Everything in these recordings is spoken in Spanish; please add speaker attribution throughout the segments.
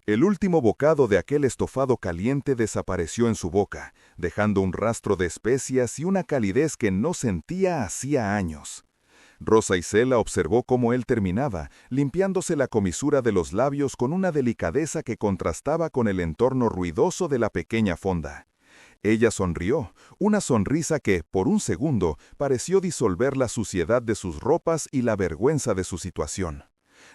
Speaker 1: El último bocado de aquel estofado caliente desapareció en su boca, dejando un rastro de especias y una calidez que no sentía hacía años. Rosa Isela observó cómo él terminaba, limpiándose la comisura de los labios con una delicadeza que contrastaba con el entorno ruidoso de la pequeña fonda. Ella sonrió, una sonrisa que, por un segundo, pareció disolver la suciedad de sus ropas y la vergüenza de su situación.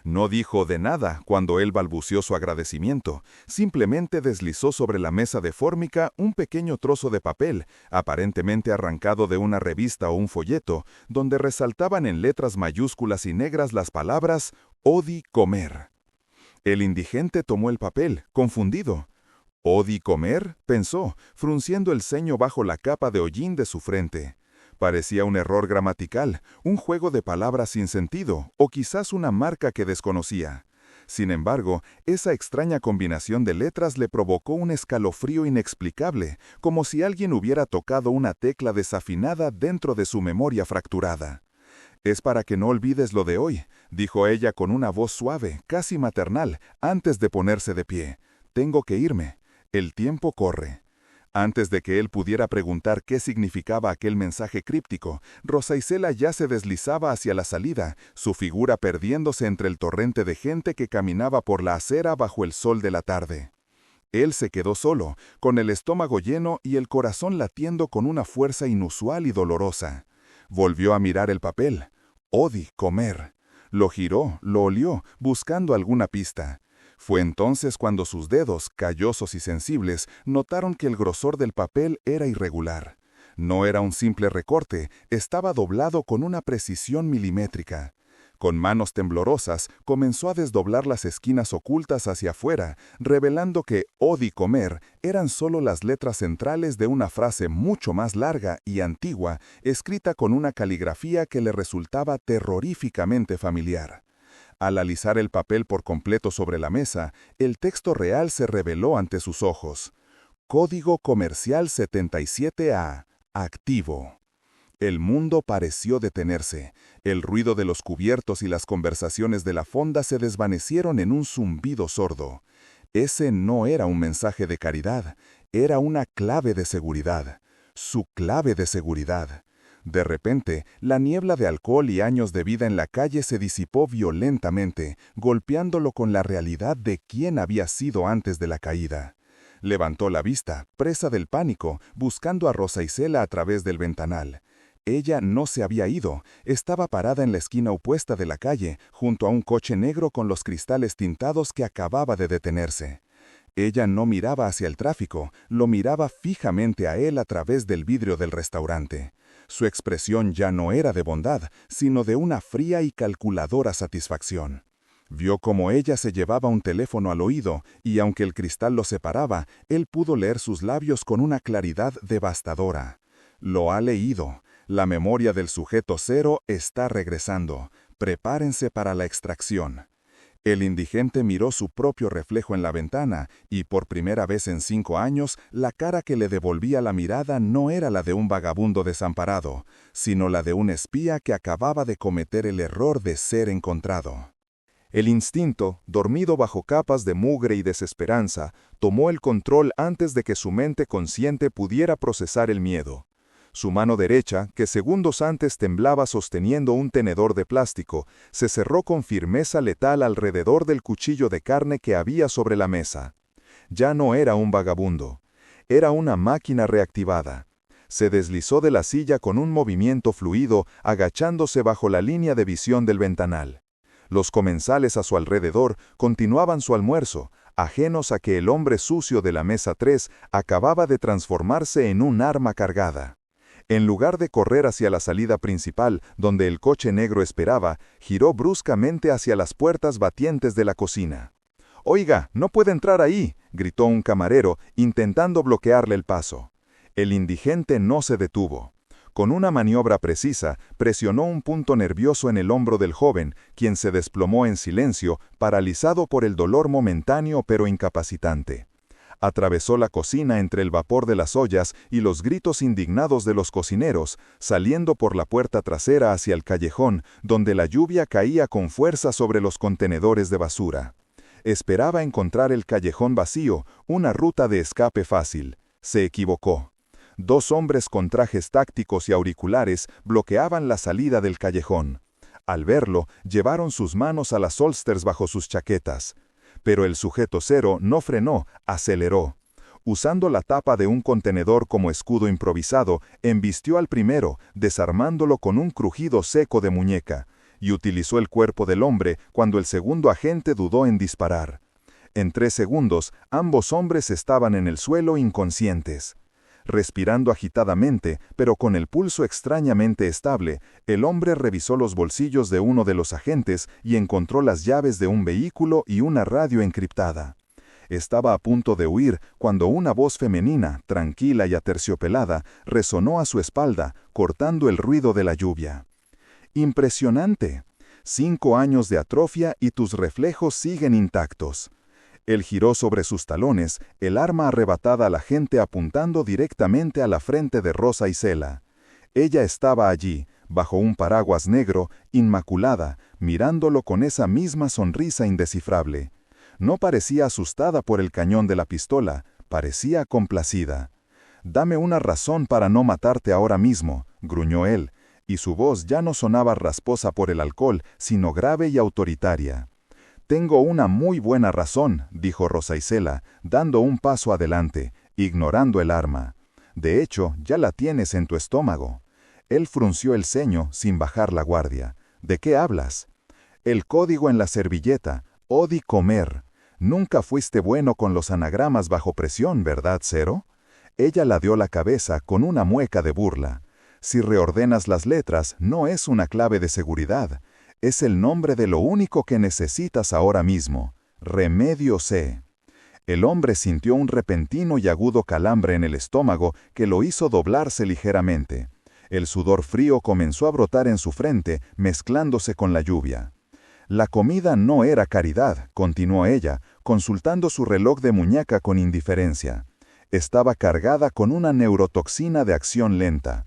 Speaker 1: No dijo de nada cuando él balbuceó su agradecimiento, simplemente deslizó sobre la mesa de fórmica un pequeño trozo de papel, aparentemente arrancado de una revista o un folleto, donde resaltaban en letras mayúsculas y negras las palabras «Odi comer». El indigente tomó el papel, confundido. «¿Odi comer?», pensó, frunciendo el ceño bajo la capa de hollín de su frente. Parecía un error gramatical, un juego de palabras sin sentido, o quizás una marca que desconocía. Sin embargo, esa extraña combinación de letras le provocó un escalofrío inexplicable, como si alguien hubiera tocado una tecla desafinada dentro de su memoria fracturada. «Es para que no olvides lo de hoy», dijo ella con una voz suave, casi maternal, antes de ponerse de pie. «Tengo que irme. El tiempo corre». Antes de que él pudiera preguntar qué significaba aquel mensaje críptico, Rosa Isela ya se deslizaba hacia la salida, su figura perdiéndose entre el torrente de gente que caminaba por la acera bajo el sol de la tarde. Él se quedó solo, con el estómago lleno y el corazón latiendo con una fuerza inusual y dolorosa. Volvió a mirar el papel. «Odi comer». Lo giró, lo olió, buscando alguna pista. Fue entonces cuando sus dedos, callosos y sensibles, notaron que el grosor del papel era irregular. No era un simple recorte, estaba doblado con una precisión milimétrica. Con manos temblorosas, comenzó a desdoblar las esquinas ocultas hacia afuera, revelando que «Odi comer» eran solo las letras centrales de una frase mucho más larga y antigua, escrita con una caligrafía que le resultaba terroríficamente familiar. Al alisar el papel por completo sobre la mesa, el texto real se reveló ante sus ojos. Código Comercial 77A. Activo. El mundo pareció detenerse. El ruido de los cubiertos y las conversaciones de la fonda se desvanecieron en un zumbido sordo. Ese no era un mensaje de caridad, era una clave de seguridad. Su clave de seguridad. De repente, la niebla de alcohol y años de vida en la calle se disipó violentamente, golpeándolo con la realidad de quién había sido antes de la caída. Levantó la vista, presa del pánico, buscando a Rosa Isela a través del ventanal. Ella no se había ido, estaba parada en la esquina opuesta de la calle, junto a un coche negro con los cristales tintados que acababa de detenerse. Ella no miraba hacia el tráfico, lo miraba fijamente a él a través del vidrio del restaurante. Su expresión ya no era de bondad, sino de una fría y calculadora satisfacción. Vio cómo ella se llevaba un teléfono al oído, y aunque el cristal lo separaba, él pudo leer sus labios con una claridad devastadora. Lo ha leído. La memoria del sujeto cero está regresando. Prepárense para la extracción. El indigente miró su propio reflejo en la ventana, y por primera vez en 5 años, la cara que le devolvía la mirada no era la de un vagabundo desamparado, sino la de un espía que acababa de cometer el error de ser encontrado. El instinto, dormido bajo capas de mugre y desesperanza, tomó el control antes de que su mente consciente pudiera procesar el miedo. Su mano derecha, que segundos antes temblaba sosteniendo un tenedor de plástico, se cerró con firmeza letal alrededor del cuchillo de carne que había sobre la mesa. Ya no era un vagabundo. Era una máquina reactivada. Se deslizó de la silla con un movimiento fluido, agachándose bajo la línea de visión del ventanal. Los comensales a su alrededor continuaban su almuerzo, ajenos a que el hombre sucio de la mesa 3 acababa de transformarse en un arma cargada. En lugar de correr hacia la salida principal, donde el coche negro esperaba, giró bruscamente hacia las puertas batientes de la cocina. «Oiga, no puede entrar ahí», gritó un camarero, intentando bloquearle el paso. El indigente no se detuvo. Con una maniobra precisa, presionó un punto nervioso en el hombro del joven, quien se desplomó en silencio, paralizado por el dolor momentáneo pero incapacitante. Atravesó la cocina entre el vapor de las ollas y los gritos indignados de los cocineros, saliendo por la puerta trasera hacia el callejón, donde la lluvia caía con fuerza sobre los contenedores de basura. Esperaba encontrar el callejón vacío, una ruta de escape fácil. Se equivocó. 2 hombres con trajes tácticos y auriculares bloqueaban la salida del callejón. Al verlo, llevaron sus manos a las holsters bajo sus chaquetas. Pero el sujeto cero no frenó, aceleró. Usando la tapa de un contenedor como escudo improvisado, embistió al primero, desarmándolo con un crujido seco de muñeca, y utilizó el cuerpo del hombre cuando el segundo agente dudó en disparar. En 3 segundos, ambos hombres estaban en el suelo inconscientes. Respirando agitadamente, pero con el pulso extrañamente estable, el hombre revisó los bolsillos de uno de los agentes y encontró las llaves de un vehículo y una radio encriptada. Estaba a punto de huir cuando una voz femenina, tranquila y aterciopelada, resonó a su espalda, cortando el ruido de la lluvia. «Impresionante. 5 años de atrofia y tus reflejos siguen intactos». Él giró sobre sus talones, el arma arrebatada a la gente apuntando directamente a la frente de Rosa Isela. Ella estaba allí, bajo un paraguas negro, inmaculada, mirándolo con esa misma sonrisa indescifrable. No parecía asustada por el cañón de la pistola, parecía complacida. «Dame una razón para no matarte ahora mismo», gruñó él, y su voz ya no sonaba rasposa por el alcohol, sino grave y autoritaria. «Tengo una muy buena razón», dijo Rosa Isela, dando un paso adelante, ignorando el arma. «De hecho, ya la tienes en tu estómago». Él frunció el ceño sin bajar la guardia. «¿De qué hablas?» «El código en la servilleta. Odi comer. Nunca fuiste bueno con los anagramas bajo presión, ¿verdad, Cero?» Ella ladeó la cabeza con una mueca de burla. «Si reordenas las letras, no es una clave de seguridad. Es el nombre de lo único que necesitas ahora mismo. Remedio C». El hombre sintió un repentino y agudo calambre en el estómago que lo hizo doblarse ligeramente. El sudor frío comenzó a brotar en su frente, mezclándose con la lluvia. «La comida no era caridad», continuó ella, consultando su reloj de muñeca con indiferencia. Estaba cargada con una neurotoxina de acción lenta.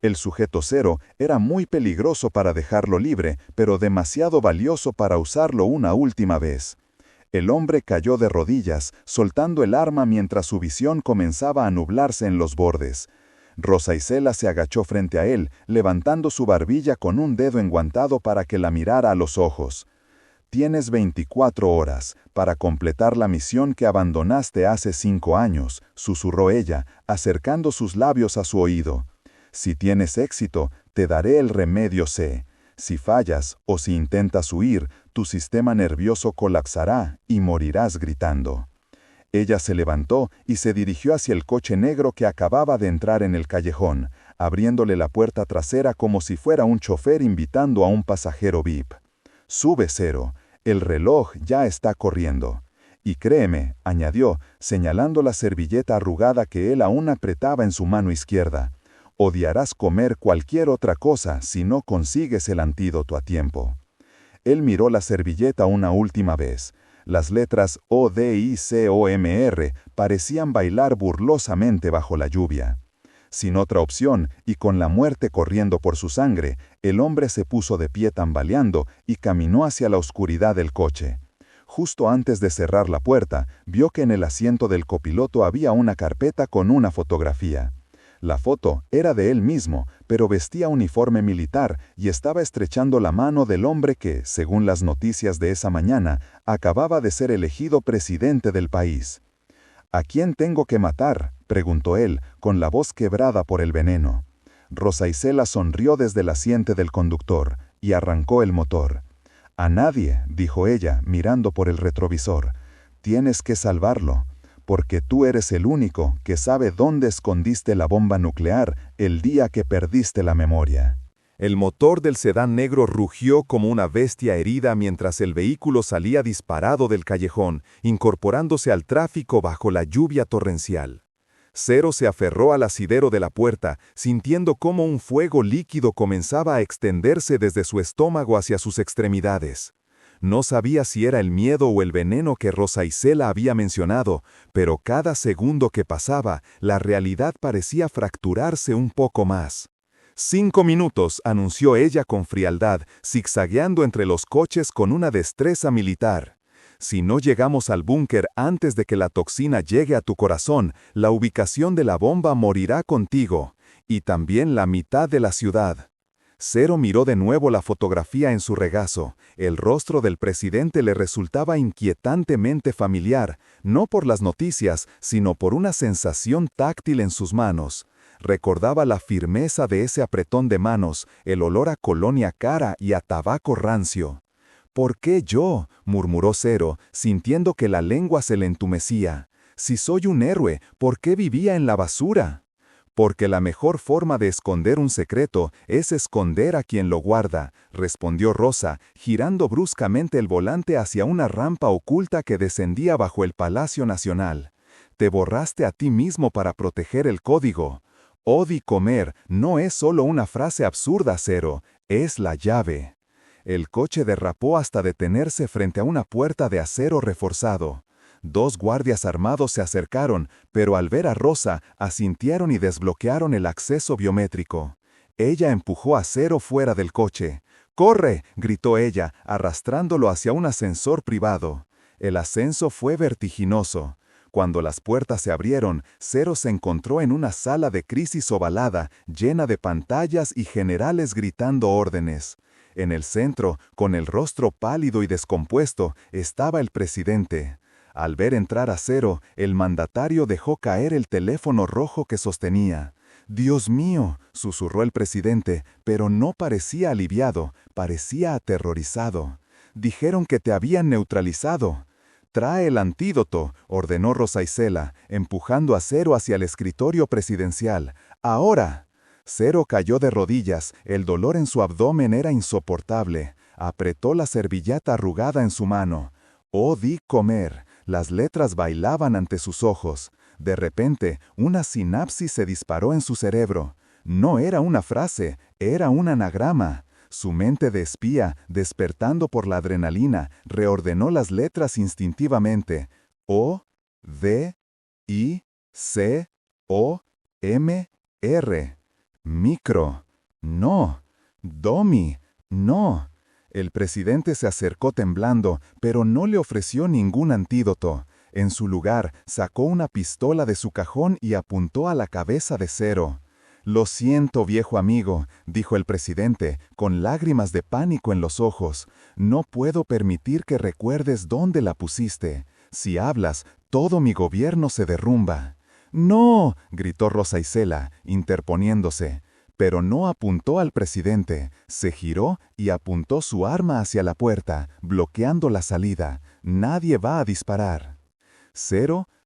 Speaker 1: El sujeto cero era muy peligroso para dejarlo libre, pero demasiado valioso para usarlo una última vez. El hombre cayó de rodillas, soltando el arma mientras su visión comenzaba a nublarse en los bordes. Rosa Isela se agachó frente a él, levantando su barbilla con un dedo enguantado para que la mirara a los ojos. «Tienes 24 horas para completar la misión que abandonaste hace 5 años», susurró ella, acercando sus labios a su oído. «Si tienes éxito, te daré el remedio C. Si fallas o si intentas huir, tu sistema nervioso colapsará y morirás gritando». Ella se levantó y se dirigió hacia el coche negro que acababa de entrar en el callejón, abriéndole la puerta trasera como si fuera un chofer invitando a un pasajero VIP. «Sube, Cero. El reloj ya está corriendo». «Y créeme», añadió, señalando la servilleta arrugada que él aún apretaba en su mano izquierda, «odiarás comer cualquier otra cosa si no consigues el antídoto a tiempo». Él miró la servilleta una última vez. Las letras ODICOMR parecían bailar burlosamente bajo la lluvia. Sin otra opción, y con la muerte corriendo por su sangre, el hombre se puso de pie tambaleando y caminó hacia la oscuridad del coche. Justo antes de cerrar la puerta, vio que en el asiento del copiloto había una carpeta con una fotografía. La foto era de él mismo, pero vestía uniforme militar y estaba estrechando la mano del hombre que, según las noticias de esa mañana, acababa de ser elegido presidente del país. «¿A quién tengo que matar?», preguntó él, con la voz quebrada por el veneno. Rosa Isela sonrió desde el asiento del conductor y arrancó el motor. «A nadie», dijo ella, mirando por el retrovisor. «Tienes que salvarlo, porque tú eres el único que sabe dónde escondiste la bomba nuclear el día que perdiste la memoria». El motor del sedán negro rugió como una bestia herida mientras el vehículo salía disparado del callejón, incorporándose al tráfico bajo la lluvia torrencial. Cero se aferró al asidero de la puerta, sintiendo cómo un fuego líquido comenzaba a extenderse desde su estómago hacia sus extremidades. No sabía si era el miedo o el veneno que Rosa Isela había mencionado, pero cada segundo que pasaba, la realidad parecía fracturarse un poco más. 5 minutos, anunció ella con frialdad, zigzagueando entre los coches con una destreza militar. Si no llegamos al búnker antes de que la toxina llegue a tu corazón, la ubicación de la bomba morirá contigo, y también la mitad de la ciudad. Zero miró de nuevo la fotografía en su regazo. El rostro del presidente le resultaba inquietantemente familiar, no por las noticias, sino por una sensación táctil en sus manos. Recordaba la firmeza de ese apretón de manos, el olor a colonia cara y a tabaco rancio. ¿Por qué yo?, murmuró Zero, sintiendo que la lengua se le entumecía. Si soy un héroe, ¿por qué vivía en la basura? Porque la mejor forma de esconder un secreto es esconder a quien lo guarda, respondió Rosa, girando bruscamente el volante hacia una rampa oculta que descendía bajo el Palacio Nacional. Te borraste a ti mismo para proteger el código. Odi comer no es solo una frase absurda, Zero, es la llave. El coche derrapó hasta detenerse frente a una puerta de acero reforzado. 2 guardias armados se acercaron, pero al ver a Rosa, asintieron y desbloquearon el acceso biométrico. Ella empujó a Zero fuera del coche. ¡Corre!, gritó ella, arrastrándolo hacia un ascensor privado. El ascenso fue vertiginoso. Cuando las puertas se abrieron, Zero se encontró en una sala de crisis ovalada, llena de pantallas y generales gritando órdenes. En el centro, con el rostro pálido y descompuesto, estaba el presidente. Al ver entrar a Zero, el mandatario dejó caer el teléfono rojo que sostenía. «Dios mío», susurró el presidente, pero no parecía aliviado, parecía aterrorizado. «Dijeron que te habían neutralizado». «Trae el antídoto», ordenó Rosa Isela, empujando a Zero hacia el escritorio presidencial. «¡Ahora!». Zero cayó de rodillas, el dolor en su abdomen era insoportable. Apretó la servilleta arrugada en su mano. «Odi comer». Las letras bailaban ante sus ojos. De repente, una sinapsis se disparó en su cerebro. No era una frase, era un anagrama. Su mente de espía, despertando por la adrenalina, reordenó las letras instintivamente. O, D, I, C, O, M, R. Micro. No. Domi. No. El presidente se acercó temblando, pero no le ofreció ningún antídoto. En su lugar, sacó una pistola de su cajón y apuntó a la cabeza de Zero. «Lo siento, viejo amigo», dijo el presidente, con lágrimas de pánico en los ojos. «No puedo permitir que recuerdes dónde la pusiste. Si hablas, todo mi gobierno se derrumba». «¡No!», gritó Rosa Isela, interponiéndose. Pero no apuntó al presidente, se giró y apuntó su arma hacia la puerta, bloqueando la salida. «Nadie va a disparar». Zero